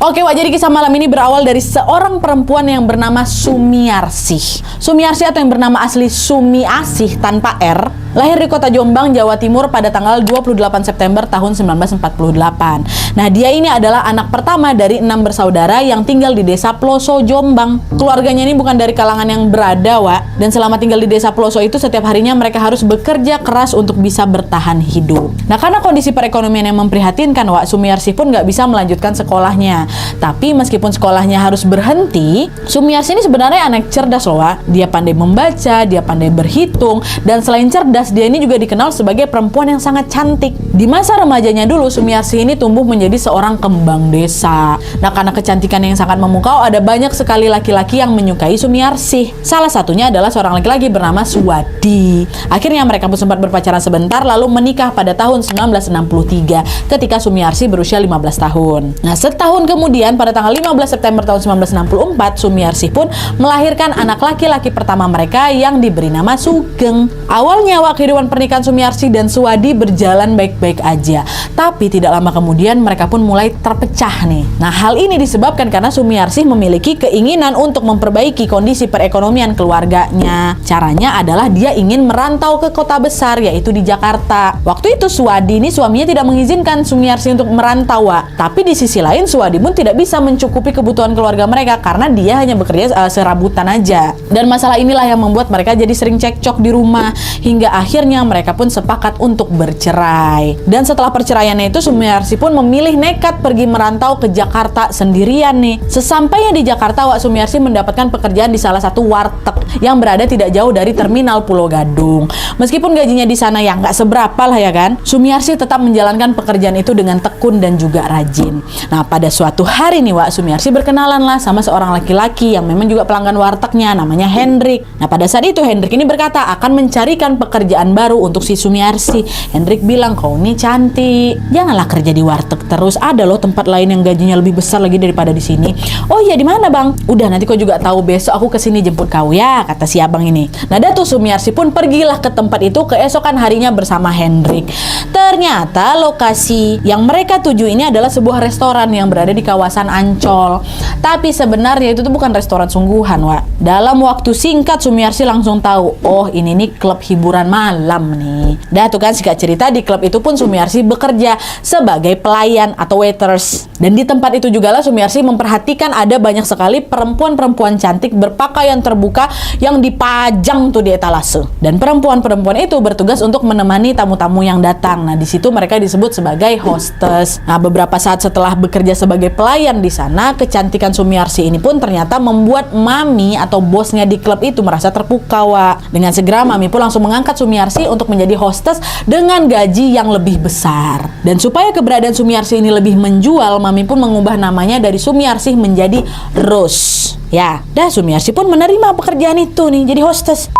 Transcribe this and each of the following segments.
Oke, Wak, jadi kisah malam ini berawal dari seorang perempuan yang bernama Sumiarsih. Sumiarsih atau yang bernama asli Sumiasih tanpa R, lahir di kota Jombang, Jawa Timur pada tanggal 28 September tahun 1948. Nah, dia ini adalah anak pertama dari 6 bersaudara yang tinggal di desa Ploso, Jombang. Keluarganya ini bukan dari kalangan yang berada, Wak. Dan selama tinggal di desa Ploso itu setiap harinya mereka harus bekerja keras untuk bisa bertahan hidup. Nah, karena kondisi perekonomian yang memprihatinkan, Wak, Sumiarsih pun nggak bisa melanjutkan sekolahnya. Tapi meskipun sekolahnya harus berhenti, Sumiarsih ini sebenarnya anak cerdas loh, Wak. Dia pandai membaca, dia pandai berhitung, dan selain cerdas, dia ini juga dikenal sebagai perempuan yang sangat cantik. Di masa remajanya dulu, Sumiarsih ini tumbuh menjadi seorang kembang desa. Nah, karena kecantikan yang sangat memukau, ada banyak sekali laki-laki yang menyukai Sumiarsih. Salah satunya adalah seorang laki-laki bernama Suwadi. Akhirnya mereka pun sempat berpacaran sebentar, lalu menikah pada tahun 1963 ketika Sumiarsih berusia 15 tahun. Nah, setahun kemudian pada tanggal 15 September tahun 1964, Sumiarsih pun melahirkan anak laki-laki pertama mereka yang diberi nama Sugeng. Awalnya, Wak, kehidupan pernikahan Sumiarsih dan Suwadi berjalan baik-baik aja. Tapi tidak lama kemudian mereka pun mulai terpecah nih. Nah, hal ini disebabkan karena Sumiarsih memiliki keinginan untuk memperbaiki kondisi perekonomian keluarganya. Caranya adalah dia ingin merantau ke kota besar, yaitu di Jakarta. Waktu itu Suwadi ini suaminya tidak mengizinkan Sumiarsih untuk merantau, Wak. Tapi di sisi lain Suwadi pun tidak bisa mencukupi kebutuhan keluarga mereka karena dia hanya bekerja serabutan aja. Dan masalah inilah yang membuat mereka jadi sering cekcok di rumah, hingga akhirnya mereka pun sepakat untuk bercerai. Dan setelah perceraiannya itu, Sumiarsih pun memilih nekat pergi merantau ke Jakarta sendirian nih. Sesampainya di Jakarta, Wak, Sumiarsih mendapatkan pekerjaan di salah satu warteg yang berada tidak jauh dari terminal Pulau Gadung. Meskipun gajinya di sana ya nggak seberapa lah ya kan, Sumiarsih tetap menjalankan pekerjaan itu dengan tekun dan juga rajin. Nah, pada suatu hari nih, Wak, Sumiarsih berkenalan lah sama seorang laki-laki yang memang juga pelanggan wartegnya, namanya Hendrik. Nah, pada saat itu Hendrik ini berkata akan mencarikan pekerjaan baru untuk si Sumiarsih. Hendrik bilang, "Kau ini cantik, janganlah kerja di warteg terus. Ada loh tempat lain yang gajinya lebih besar lagi daripada di sini." "Oh iya, di mana, Bang?" "Udah, nanti kau juga tahu, besok aku kesini jemput kau ya," kata si abang ini. Nah, Datu Sumiarsih pun pergilah ke tempat itu keesokan harinya bersama Hendrik. Ternyata lokasi yang mereka tuju ini adalah sebuah restoran yang berada di kawasan Ancol. Tapi sebenarnya itu tuh bukan restoran sungguhan, Wak. Dalam waktu singkat Sumiarsih langsung tahu, oh ini nih klub hiburan malam nih. Dah tuh kan singkat cerita, di klub itu pun Sumiarsih bekerja sebagai pelayan atau waiters. Dan di tempat itu juga lah Sumiarsih memperhatikan ada banyak sekali perempuan-perempuan cantik berpakaian terbuka yang dipajang tuh di etalase. Dan perempuan-perempuan itu bertugas untuk menemani tamu-tamu yang datang. Nah, di situ mereka disebut sebagai hostess. Nah, beberapa saat setelah bekerja sebagai pelayan di sana, kecantikan Sumiarsih ini pun ternyata membuat Mami atau bosnya di klub itu merasa terpukau, Wak. Dengan segera Mami pun langsung mengangkat Sumiarsih untuk menjadi hostess dengan gaji yang lebih besar. Dan supaya keberadaan Sumiarsih ini lebih menjual, Mami pun mengubah namanya dari Sumiarsih menjadi Rose. Ya, dah Sumiarsih pun menerima pekerjaan itu nih, jadi hostess.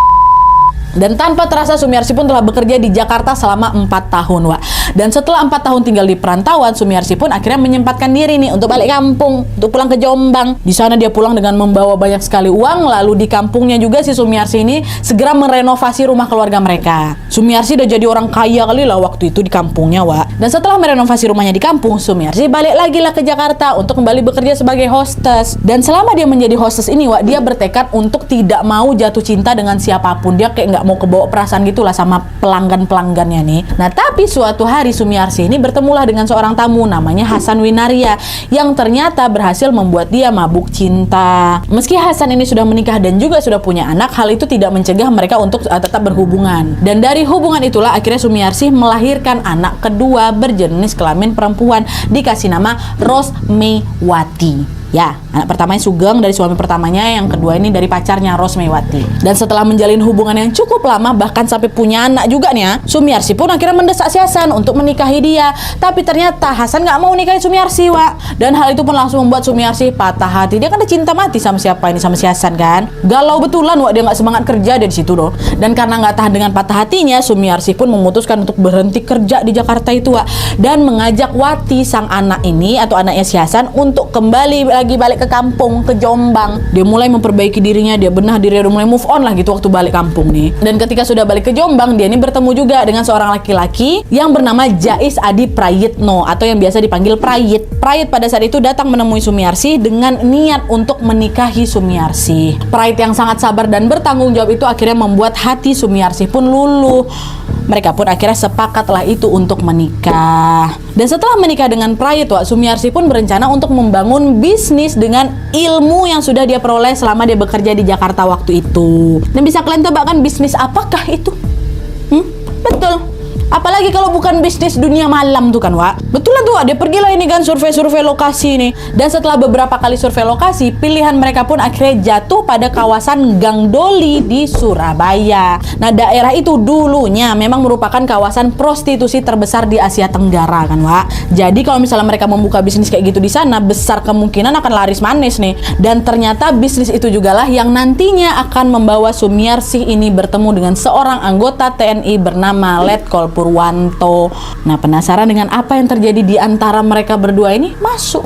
Dan tanpa terasa Sumiarsih pun telah bekerja di Jakarta selama 4 tahun, Wak. Dan setelah 4 tahun tinggal di perantauan, Sumiarsih pun akhirnya menyempatkan diri nih untuk balik kampung, untuk pulang ke Jombang. Di sana dia pulang dengan membawa banyak sekali uang. Lalu di kampungnya juga si Sumiarsih ini segera merenovasi rumah keluarga mereka. Sumiarsih udah jadi orang kaya kali lah waktu itu di kampungnya, Wak. Dan setelah merenovasi rumahnya di kampung, Sumiarsih balik lagi lah ke Jakarta untuk kembali bekerja sebagai hostess. Dan selama dia menjadi hostess ini, Wak, dia bertekad untuk tidak mau jatuh cinta dengan siapapun. Dia kayak nggak mau kebawa perasaan gitulah sama pelanggan-pelanggannya nih. Nah, tapi suatu hari Sumiarsih ini bertemulah dengan seorang tamu namanya Hasan Winaria yang ternyata berhasil membuat dia mabuk cinta. Meski Hasan ini sudah menikah dan juga sudah punya anak, hal itu tidak mencegah mereka untuk tetap berhubungan. Dan dari hubungan itulah akhirnya Sumiarsih melahirkan anak kedua berjenis kelamin perempuan, dikasih nama Rosmewati. Ya, anak pertamanya Sugeng dari suami pertamanya, yang kedua ini dari pacarnya Rosmewati. Dan setelah menjalin hubungan yang cukup lama, bahkan sampai punya anak juga nih ya, Sumiarsih pun akhirnya mendesak si Hasan untuk menikahi dia. Tapi ternyata Hasan nggak mau nikahi Sumiarsih, Wak. Dan hal itu pun langsung membuat Sumiarsih patah hati. Dia kan udah cinta mati sama siapa ini, sama si Hasan kan. Galau betulan, Wak, dia nggak semangat kerja dari situ loh. Dan karena nggak tahan dengan patah hatinya, Sumiarsih pun memutuskan untuk berhenti kerja di Jakarta itu, Wak. Dan mengajak Wati, sang anak ini atau anaknya si Hasan, untuk kembali lagi balik ke kampung, ke Jombang. Dia mulai memperbaiki dirinya, dia benah diri, dia mulai move on lah gitu waktu balik kampung nih. Dan ketika sudah balik ke Jombang, dia ini bertemu juga dengan seorang laki-laki yang bernama Jais Adi Prayitno atau yang biasa dipanggil Prayit. Prayit pada pada saat itu datang menemui Sumiarsi dengan niat untuk menikahi Sumiarsi. Pride yang sangat sabar dan bertanggung jawab itu akhirnya membuat hati Sumiarsi pun luluh. Mereka pun akhirnya sepakatlah itu untuk menikah. Dan setelah menikah dengan Pride, Sumiarsi pun berencana untuk membangun bisnis dengan ilmu yang sudah dia peroleh selama dia bekerja di Jakarta waktu itu. Dan bisa kalian tebak kan bisnis apakah itu? Betul. Apalagi kalau bukan bisnis dunia malam tuh kan, Wak. Betul lah tuh, dia pergilah ini kan survei-survei lokasi nih. Dan setelah beberapa kali survei lokasi, pilihan mereka pun akhirnya jatuh pada kawasan Gang Doli di Surabaya. Nah, daerah itu dulunya memang merupakan kawasan prostitusi terbesar di Asia Tenggara kan, Wak. Jadi kalau misalnya mereka membuka bisnis kayak gitu di sana, besar kemungkinan akan laris manis nih. Dan ternyata bisnis itu jugalah yang nantinya akan membawa Sumiarsi ini bertemu dengan seorang anggota TNI bernama Letkol Purwanto. Nah, penasaran dengan apa yang terjadi di antara mereka berdua ini? Masuk.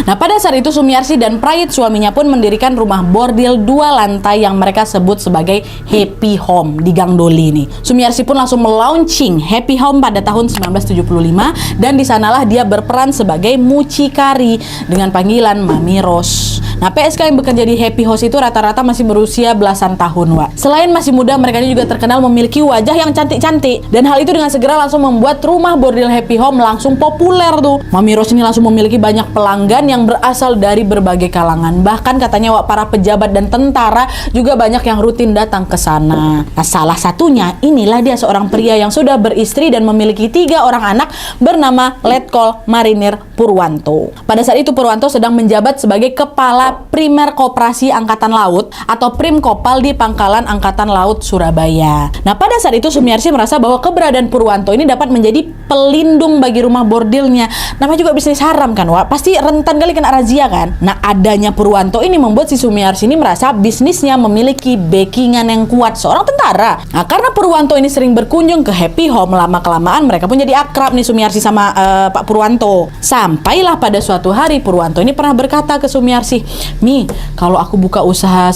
Nah, pada saat itu Sumiarsi dan Pride suaminya pun mendirikan rumah bordil 2 lantai yang mereka sebut sebagai Happy Home di Gang Doli nih. Sumiarsi pun langsung melaunching Happy Home pada tahun 1975 dan di sanalah dia berperan sebagai mucikari dengan panggilan Mami Ros. Nah, PSK yang bekerja di Happy House itu rata-rata masih berusia belasan tahun, Wak. Selain masih muda, mereka juga terkenal memiliki wajah yang cantik-cantik. Dan hal itu dengan segera langsung membuat rumah bordil Happy Home langsung populer tuh. Mami Ros ini langsung memiliki banyak pelanggan yang berasal dari berbagai kalangan. Bahkan katanya, Wak, para pejabat dan tentara juga banyak yang rutin datang ke sana. Nah, salah satunya inilah dia seorang pria yang sudah beristri dan memiliki 3 orang anak bernama Letkol Marinir Purwanto. Pada saat itu Purwanto sedang menjabat sebagai kepala Primer Koperasi Angkatan Laut atau Primkopal di Pangkalan Angkatan Laut Surabaya. Nah, pada saat itu Sumiarsi merasa bahwa keberadaan Purwanto ini dapat menjadi pelindung bagi rumah bordilnya. Namanya juga bisnis haram kan, Wak. Pasti rentan kali kena razia kan. Nah, adanya Purwanto ini membuat si Sumiarsi ini merasa bisnisnya memiliki backingan yang kuat seorang tentara. Nah, karena Purwanto ini sering berkunjung ke Happy Home, lama-kelamaan mereka pun jadi akrab nih Sumiarsi sama Pak Purwanto. Sampailah pada suatu hari Purwanto ini pernah berkata ke Sumiarsi, "Mi, kalau aku buka usaha